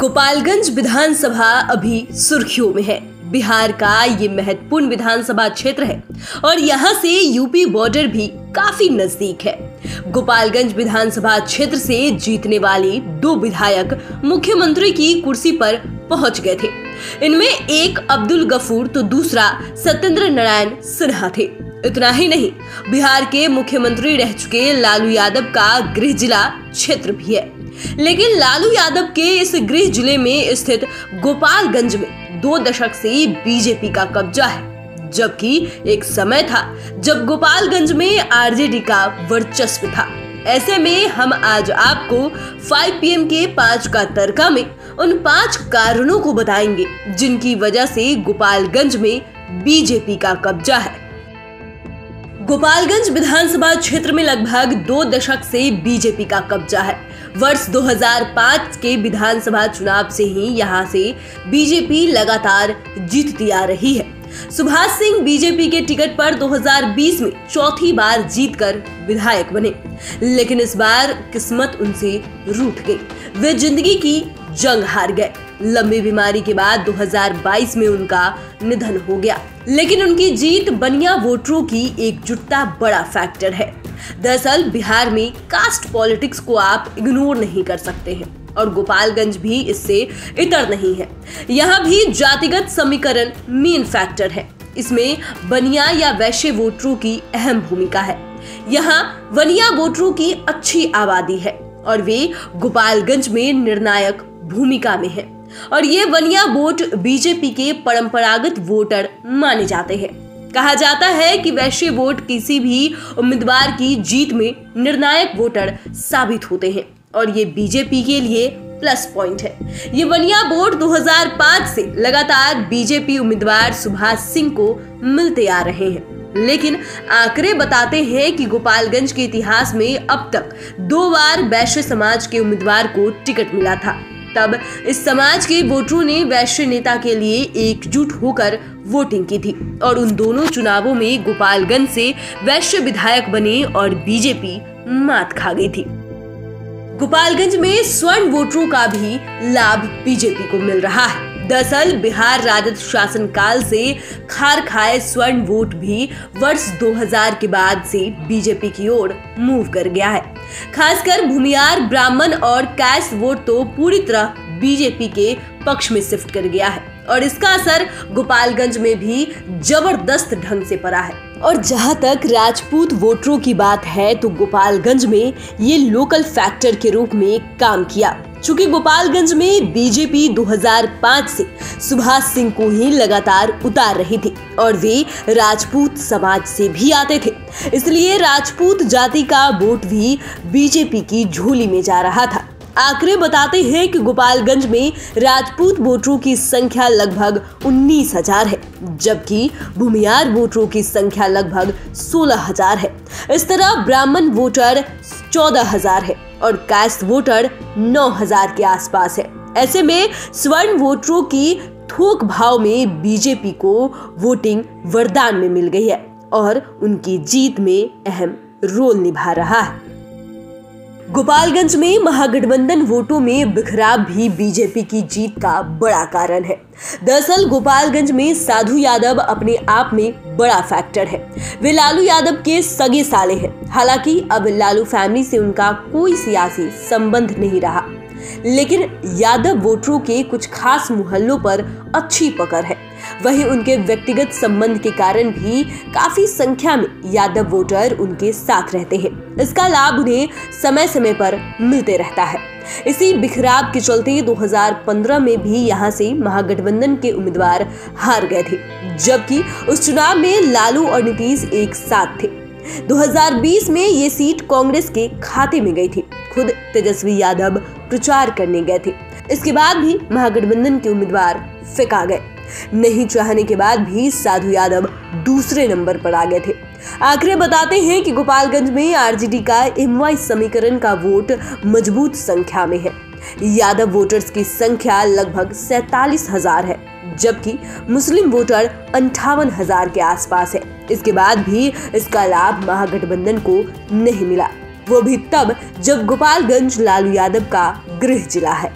गोपालगंज विधानसभा अभी सुर्खियों में है। बिहार का ये महत्वपूर्ण विधानसभा क्षेत्र है और यहाँ से यूपी बॉर्डर भी काफी नजदीक है। गोपालगंज विधानसभा क्षेत्र से जीतने वाले 2 विधायक मुख्यमंत्री की कुर्सी पर पहुंच गए थे। इनमें एक अब्दुल गफूर तो दूसरा सत्येंद्र नारायण सिन्हा थे। इतना ही नहीं, बिहार के मुख्यमंत्री रह चुके लालू यादव का गृह जिला क्षेत्र भी है। लेकिन लालू यादव के इस गृह जिले में स्थित गोपालगंज में 2 दशक से बीजेपी का कब्जा है, जबकि एक समय था जब गोपालगंज में आरजेडी का वर्चस्व था। ऐसे में हम आज आपको 5 PM के 5 का तड़का में उन 5 कारणों को बताएंगे जिनकी वजह से गोपालगंज में बीजेपी का कब्जा है। गोपालगंज विधानसभा क्षेत्र में लगभग 2 दशक से बीजेपी का कब्जा है। वर्ष 2005 के विधानसभा चुनाव से ही यहां से बीजेपी लगातार जीतती आ रही है। सुभाष सिंह बीजेपी के टिकट पर 2020 में चौथी बार जीतकर विधायक बने, लेकिन इस बार किस्मत उनसे रूठ गई। वे जिंदगी की जंग हार गए। लंबी बीमारी के बाद 2022 में उनका निधन हो गया, लेकिन उनकी जीत बनिया वोटरों की एकजुटता बड़ा फैक्टर है। दरअसल बिहार में कास्ट पॉलिटिक्स को आप इग्नोर नहीं कर सकते हैं और गोपालगंज भी इससे इतर नहीं है। यहाँ भी जातिगत समीकरण मेन फैक्टर है। इसमें बनिया या वैश्य वोटरों की अहम भूमिका है। यहाँ वनिया वोटरों की अच्छी आबादी है और वे गोपालगंज में निर्णायक भूमिका में है और ये वनिया वोट बीजेपी के परंपरागत वोटर माने जाते हैं। कहा जाता है कि वैश्य वोट किसी भी उम्मीदवार की जीत में निर्णायक वोटर साबित होते हैं और ये बीजेपी के लिए प्लस पॉइंट है। ये वनिया वोट 2005 से लगातार बीजेपी उम्मीदवार सुभाष सिंह को मिलते आ रहे हैं, लेकिन आंकड़े बताते हैं कि गोपालगंज के इतिहास में अब तक 2 बार वैश्य समाज के उम्मीदवार को टिकट मिला था। तब इस समाज के वोटरों ने वैश्य नेता के लिए एकजुट होकर वोटिंग की थी और उन दोनों चुनावों में गोपालगंज से वैश्य विधायक बने और बीजेपी मात खा गई थी। गोपालगंज में स्वर्ण वोटरों का भी लाभ बीजेपी को मिल रहा है। दरअसल बिहार राजद शासन काल से खार खाए स्वर्ण वोट भी वर्ष 2000 के बाद से बीजेपी की ओर मूव कर गया है। खासकर भूमियार, ब्राह्मण और कैस्ट वोट तो पूरी तरह बीजेपी के पक्ष में शिफ्ट कर गया है और इसका असर गोपालगंज में भी जबरदस्त ढंग से पड़ा है। और जहां तक राजपूत वोटरों की बात है तो गोपालगंज में ये लोकल फैक्टर के रूप में काम किया। चूंकि गोपालगंज में बीजेपी 2005 से सुभाष सिंह को ही लगातार उतार रही थी और वे राजपूत समाज से भी आते थे, इसलिए राजपूत जाति का वोट भी बीजेपी की झोली में जा रहा था। आंकड़े बताते हैं कि गोपालगंज में राजपूत वोटरों की संख्या लगभग 19,000 है, जबकि भूमियार वोटरों की संख्या लगभग 16,000 है। इस तरह ब्राह्मण वोटर 14,000 है और कास्ट वोटर 9,000 के आसपास है। ऐसे में स्वर्ण वोटरों की थोक भाव में बीजेपी को वोटिंग वरदान में मिल गई है और उनकी जीत में अहम रोल निभा रहा है। गोपालगंज में महागठबंधन वोटों में बिखराव भी बीजेपी की जीत का बड़ा कारण है। दरअसल गोपालगंज में साधु यादव अपने आप में बड़ा फैक्टर है। वे लालू यादव के सगे साले हैं। हालांकि अब लालू फैमिली से उनका कोई सियासी संबंध नहीं रहा, लेकिन यादव वोटरों के कुछ खास मोहल्लों पर अच्छी पकड़ है। वहीं उनके व्यक्तिगत संबंध के कारण भी काफी संख्या में यादव वोटर उनके साथ रहते हैं। इसका लाभ उन्हें समय समय पर मिलते रहता है। इसी बिखराव के चलते 2015 में भी यहां से महागठबंधन के उम्मीदवार हार गए थे, जबकि उस चुनाव में लालू और नीतीश एक साथ थे। 2020 में ये सीट कांग्रेस के खाते में गई थी। खुद तेजस्वी यादव प्रचार करने गए थे। इसके बाद भी महागठबंधन के उम्मीदवार फेंका गए। नहीं चाहने के बाद भी साधु यादव दूसरे नंबर पर आ गए थे। आंकड़े बताते हैं कि गोपालगंज में आरजेडी का MY समीकरण का वोट मजबूत संख्या में है। यादव वोटर्स की संख्या लगभग 47,000 है, जबकि मुस्लिम वोटर 58,000 के आसपास है। इसके बाद भी इसका लाभ महागठबंधन को नहीं मिला, वो भी तब जब गोपालगंज लालू यादव का गृह जिला है।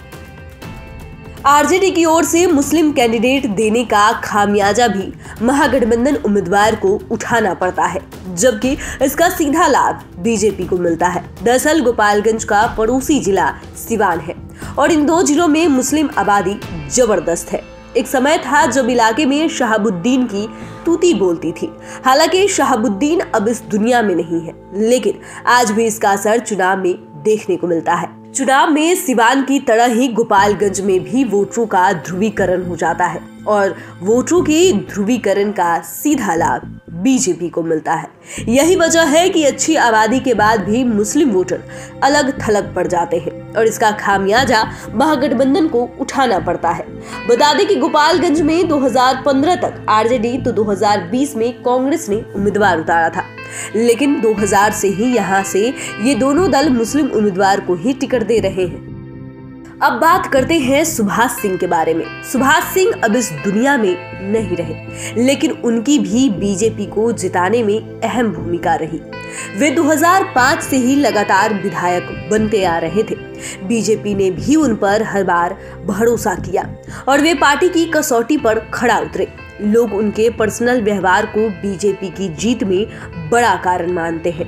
आरजेडी की ओर से मुस्लिम कैंडिडेट देने का खामियाजा भी महागठबंधन उम्मीदवार को उठाना पड़ता है, जबकि इसका सीधा लाभ बीजेपी को मिलता है। दरअसल गोपालगंज का पड़ोसी जिला सिवान है और इन दो जिलों में मुस्लिम आबादी जबरदस्त है। एक समय था जब इलाके में शहाबुद्दीन की तूती बोलती थी। हालांकि शहाबुद्दीन अब इस दुनिया में नहीं है, लेकिन आज भी इसका असर चुनाव में देखने को मिलता है। चुनाव में सिवान की तरह ही गोपालगंज में भी वोटरों का ध्रुवीकरण हो जाता है और वोटरों के ध्रुवीकरण का सीधा लाभ बीजेपी को मिलता है। यही वजह है कि अच्छी आबादी के बाद भी मुस्लिम वोटर अलग थलग पड़ जाते हैं और इसका खामियाजा महागठबंधन को उठाना पड़ता है। बता दें कि गोपालगंज में 2015 तक आरजेडी तो 2020 में कांग्रेस ने उम्मीदवार उतारा था, लेकिन 2000 से ही यहाँ से ये दोनों दल मुस्लिम उम्मीदवार को ही टिकट दे रहे हैं। अब बात करते हैं सुभाष सिंह के बारे में। सुभाष सिंह अब इस दुनिया में नहीं रहे, लेकिन उनकी भी बीजेपी को जिताने में अहम भूमिका रही। वे 2005 से ही लगातार विधायक बनते आ रहे थे। बीजेपी ने भी उन पर हर बार भरोसा किया और वे पार्टी की कसौटी पर खड़ा उतरे। लोग उनके पर्सनल व्यवहार को बीजेपी की जीत में बड़ा कारण मानते हैं।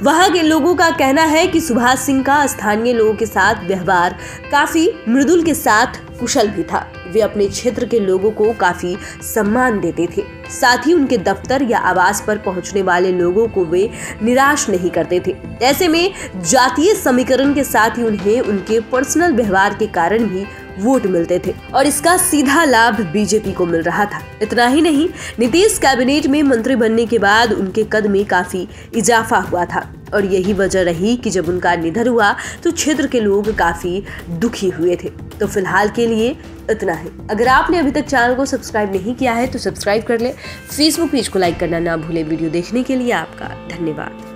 वहां के लोगों का कहना है कि सुभाष सिंह का स्थानीय लोगों के साथ व्यवहार काफी मृदुल के साथ कुशल भी था। वे अपने क्षेत्र के लोगों को काफी सम्मान देते थे। साथ ही उनके दफ्तर या आवास पर पहुंचने वाले लोगों को वे निराश नहीं करते थे। ऐसे में जातीय समीकरण के साथ ही उन्हें उनके पर्सनल व्यवहार के कारण भी वोट मिलते थे और इसका सीधा लाभ बीजेपी को मिल रहा था। इतना ही नहीं, नीतीश कैबिनेट में मंत्री बनने के बाद उनके कद में काफी इजाफा हुआ था और यही वजह रही कि जब उनका निधन हुआ तो क्षेत्र के लोग काफी दुखी हुए थे। तो फिलहाल के लिए इतना ही। अगर आपने अभी तक चैनल को सब्सक्राइब नहीं किया है तो सब्सक्राइब कर ले। फेसबुक पेज को लाइक करना ना भूले। वीडियो देखने के लिए आपका धन्यवाद।